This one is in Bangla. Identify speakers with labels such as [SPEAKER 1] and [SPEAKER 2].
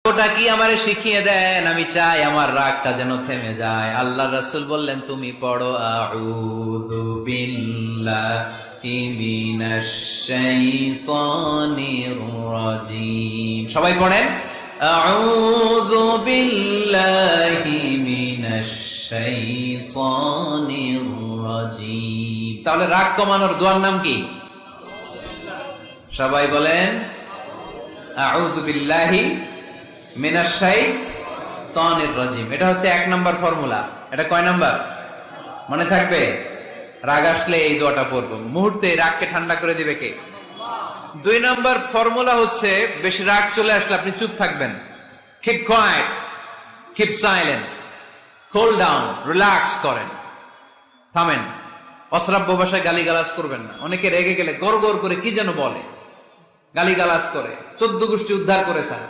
[SPEAKER 1] ওটা কি আমারে শিখিয়ে দেন, আমি চাই আমার রাগটা যেন থেমে যায়। আল্লাহ রাসূল বললেন, তুমি পড়ো আউযু বিল্লাহি মিনাশ শাইতানির রাজীম। সবাই পড়েন, আউযু বিল্লাহি মিনাশ শাইতানির রাজীম। তাহলে রাগ কমানোর দোয়ার নাম কি? সবাই বলেন, আউযু বিল্লাহি মিনাশ শাইতানির রাজীম। এটা হচ্ছে 1 নাম্বার ফর্মুলা। এটা কয় নাম্বার মনে থাকবে? রাগ আসলে এই দোয়াটা পড়বো, মুহূর্তে রাগকে ঠান্ডা করে দিবে কে? 2 নাম্বার ফর্মুলা হচ্ছে, বেশি রাগ চলে আসলে আপনি চুপ থাকবেন। Keep quiet, keep silent, cool down, relax করেন, থামেন। অশ্রাব্য ভাষায় গালিগালাজ করবেন না। অনেকে রেগে গেলে গড় গড় করে কি যেন বলে, গালিগালাজ করে, 14 গোষ্ঠী উদ্ধার করে স্যার।